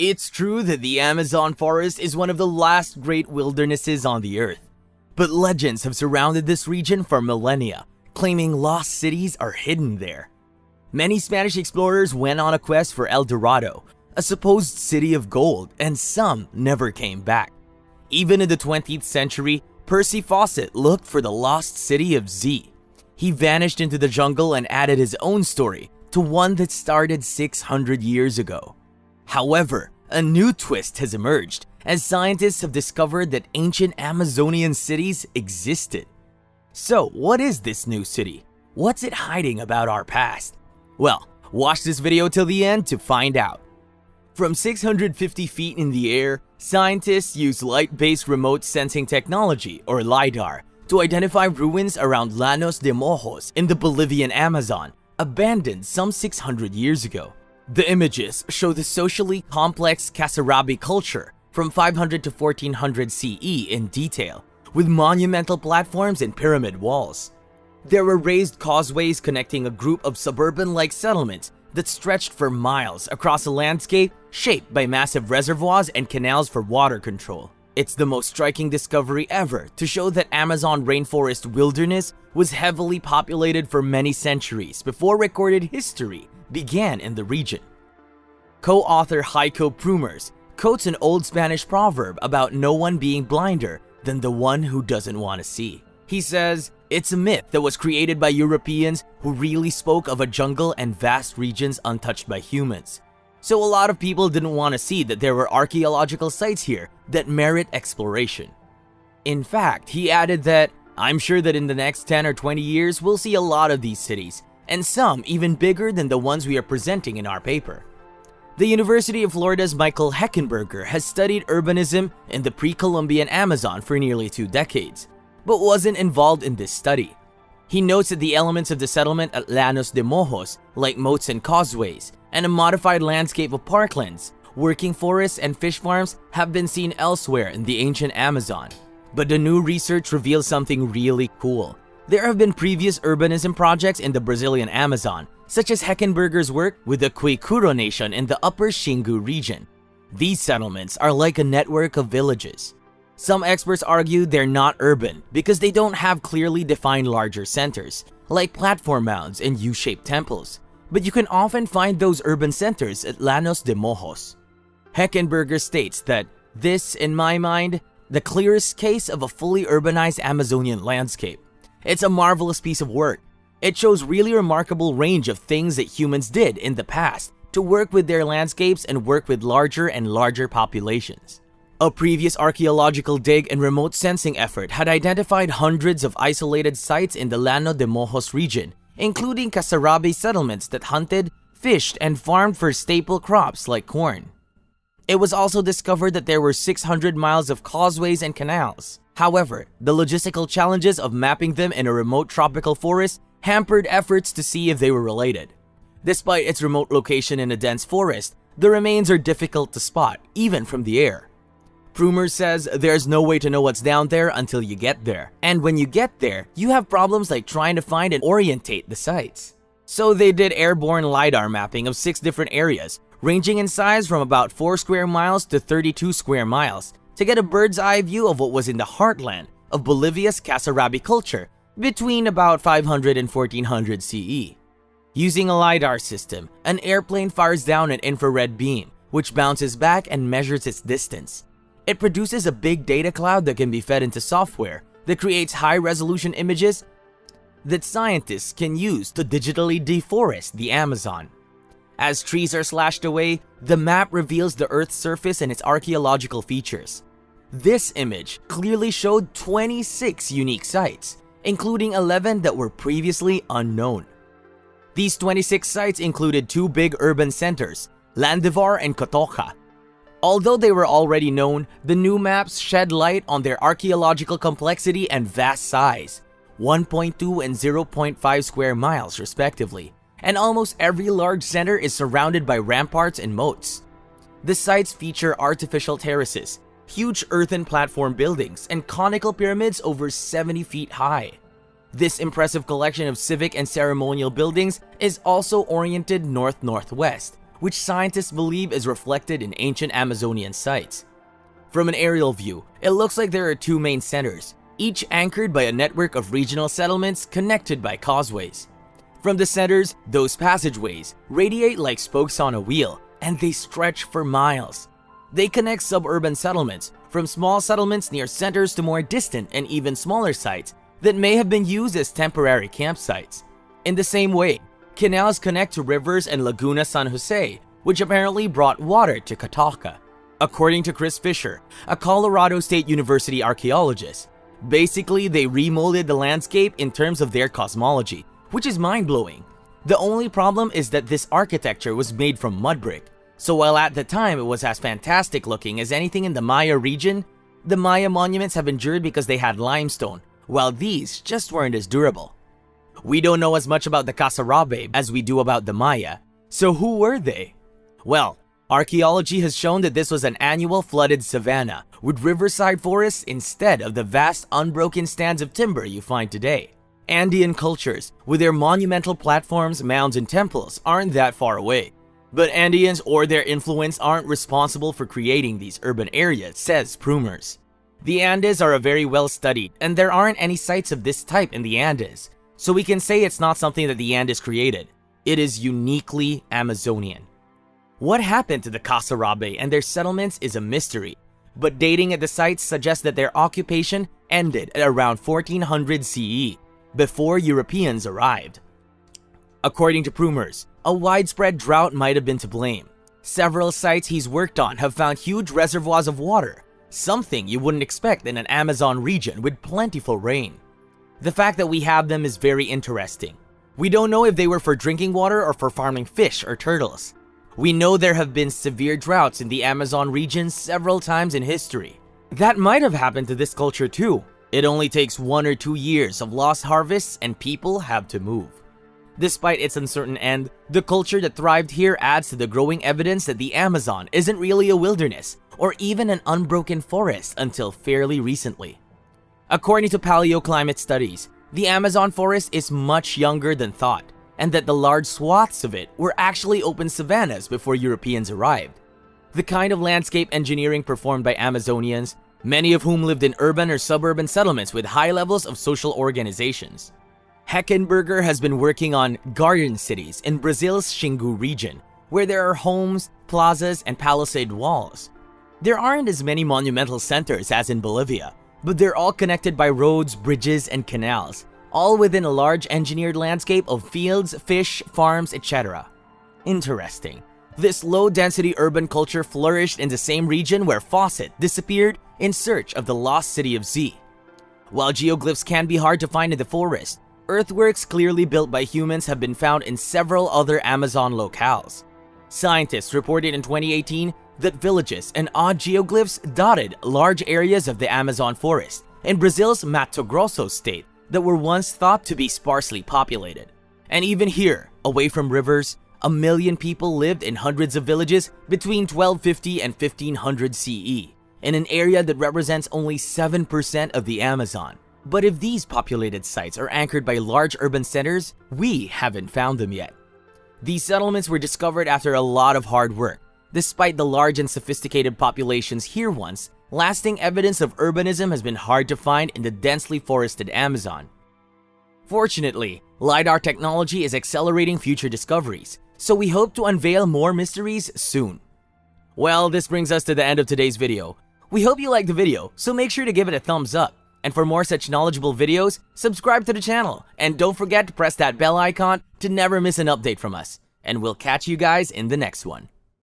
It's true that the Amazon forest is one of the last great wildernesses on the earth, but legends have surrounded this region for millennia, claiming lost cities are hidden there. Many Spanish explorers went on a quest for El Dorado, a supposed city of gold, and some never came back. Even in the 20th century, Percy Fawcett looked for the lost city of Z. He vanished into the jungle and added his own story to one that started 600 years ago. However, a new twist has emerged as scientists have discovered that ancient Amazonian cities existed. So, what is this new city? What's it hiding about our past? Well, watch this video till the end to find out. From 650 feet in the air, scientists use light-based remote sensing technology, or LiDAR, to identify ruins around Llanos de Mojos in the Bolivian Amazon, abandoned some 600 years ago. The images show the socially complex Kasarabi culture from 500 to 1400 CE in detail, with monumental platforms and pyramid walls. There were raised causeways connecting a group of suburban-like settlements that stretched for miles across a landscape shaped by massive reservoirs and canals for water control. It's the most striking discovery ever to show that Amazon rainforest wilderness was heavily populated for many centuries before recorded history began in the region. Co-author Heiko Prumers quotes an old Spanish proverb about no one being blinder than the one who doesn't want to see. He says, "It's a myth that was created by Europeans who really spoke of a jungle and vast regions untouched by humans. So a lot of people didn't want to see that there were archaeological sites here that merit exploration." In fact, he added that, "I'm sure that in the next 10 or 20 years we'll see a lot of these cities, and some even bigger than the ones we are presenting in our paper." The University of Florida's Michael Heckenberger has studied urbanism in the pre-Columbian Amazon for nearly 2 decades, but wasn't involved in this study. He notes that the elements of the settlement at Llanos de Mojos, like moats and causeways, and a modified landscape of parklands, working forests and fish farms have been seen elsewhere in the ancient Amazon. But the new research reveals something really cool. There have been previous urbanism projects in the Brazilian Amazon, such as Heckenberger's work with the Quicuro Nation in the Upper Xingu region. These settlements are like a network of villages. Some experts argue they're not urban because they don't have clearly defined larger centers, like platform mounds and U-shaped temples. But you can often find those urban centers at Llanos de Mojos. Heckenberger states that this, in my mind, the clearest case of a fully urbanized Amazonian landscape. It's a marvelous piece of work. It shows really remarkable range of things that humans did in the past to work with their landscapes and work with larger and larger populations. A previous archaeological dig and remote sensing effort had identified hundreds of isolated sites in the Llano de Mojos region, including Kasarabi settlements that hunted, fished, and farmed for staple crops like corn. It was also discovered that there were 600 miles of causeways and canals. However, the logistical challenges of mapping them in a remote tropical forest hampered efforts to see if they were related. Despite its remote location in a dense forest, the remains are difficult to spot, even from the air. Prumers says there's no way to know what's down there until you get there. And when you get there, you have problems like trying to find and orientate the sites. So they did airborne LiDAR mapping of 6 different areas, ranging in size from about 4 square miles to 32 square miles, to get a bird's eye view of what was in the heartland of Bolivia's Kasarabi culture between about 500 and 1400 CE. Using a LiDAR system, an airplane fires down an infrared beam, which bounces back and measures its distance. It produces a big data cloud that can be fed into software that creates high-resolution images that scientists can use to digitally deforest the Amazon. As trees are slashed away, the map reveals the Earth's surface and its archaeological features. This image clearly showed 26 unique sites, including 11 that were previously unknown. These 26 sites included 2 big urban centers, Landivar and Cotoca. Although they were already known, the new maps shed light on their archaeological complexity and vast size, 1.2 and 0.5 square miles respectively, and almost every large center is surrounded by ramparts and moats. The sites feature artificial terraces, huge earthen platform buildings, and conical pyramids over 70 feet high. This impressive collection of civic and ceremonial buildings is also oriented north-northwest, which scientists believe is reflected in ancient Amazonian sites. From an aerial view, it looks like there are two main centers, each anchored by a network of regional settlements connected by causeways. From the centers, those passageways radiate like spokes on a wheel, and they stretch for miles. They connect suburban settlements, from small settlements near centers to more distant and even smaller sites that may have been used as temporary campsites. In the same way, canals connect to rivers and Laguna San Jose, which apparently brought water to Catalca. According to Chris Fisher, a Colorado State University archaeologist, basically they remolded the landscape in terms of their cosmology, which is mind-blowing. The only problem is that this architecture was made from mud brick, so while at the time it was as fantastic looking as anything in the Maya region, the Maya monuments have endured because they had limestone, while these just weren't as durable. We don't know as much about the Kasarabe as we do about the Maya, so who were they? Well, archaeology has shown that this was an annual flooded savanna with riverside forests instead of the vast unbroken stands of timber you find today. Andean cultures, with their monumental platforms, mounds, and temples, aren't that far away. But Andeans or their influence aren't responsible for creating these urban areas, says Prumers. The Andes are a very well studied, and there aren't any sites of this type in the Andes, so we can say it's not something that the Andes created. It is uniquely Amazonian. What happened to the Kasarabe and their settlements is a mystery, but dating at the sites suggests that their occupation ended at around 1400 CE, before Europeans arrived. According to Prumers, a widespread drought might have been to blame. Several sites he's worked on have found huge reservoirs of water, something you wouldn't expect in an Amazon region with plentiful rain. The fact that we have them is very interesting. We don't know if they were for drinking water or for farming fish or turtles. We know there have been severe droughts in the Amazon region several times in history. That might have happened to this culture too. It only takes 1 or 2 years of lost harvests and people have to move. Despite its uncertain end, the culture that thrived here adds to the growing evidence that the Amazon isn't really a wilderness or even an unbroken forest until fairly recently. According to paleoclimate studies, the Amazon forest is much younger than thought, and that the large swaths of it were actually open savannas before Europeans arrived. The kind of landscape engineering performed by Amazonians, many of whom lived in urban or suburban settlements with high levels of social organizations. Heckenberger has been working on garden cities in Brazil's Xingu region, where there are homes, plazas, and palisade walls. There aren't as many monumental centers as in Bolivia, but they're all connected by roads, bridges, and canals, all within a large engineered landscape of fields, fish, farms, etc. Interesting. This low-density urban culture flourished in the same region where Fawcett disappeared in search of the lost city of Z. While geoglyphs can be hard to find in the forest, earthworks clearly built by humans have been found in several other Amazon locales. Scientists reported in 2018 that villages and odd geoglyphs dotted large areas of the Amazon forest in Brazil's Mato Grosso state that were once thought to be sparsely populated. And even here, away from rivers, 1 million people lived in hundreds of villages between 1250 and 1500 CE, in an area that represents only 7% of the Amazon. But if these populated sites are anchored by large urban centers, we haven't found them yet. These settlements were discovered after a lot of hard work. Despite the large and sophisticated populations here once, lasting evidence of urbanism has been hard to find in the densely forested Amazon. Fortunately, LiDAR technology is accelerating future discoveries, so we hope to unveil more mysteries soon. Well, this brings us to the end of today's video. We hope you liked the video, so make sure to give it a thumbs up. And for more such knowledgeable videos, subscribe to the channel, and don't forget to press that bell icon to never miss an update from us. And we'll catch you guys in the next one.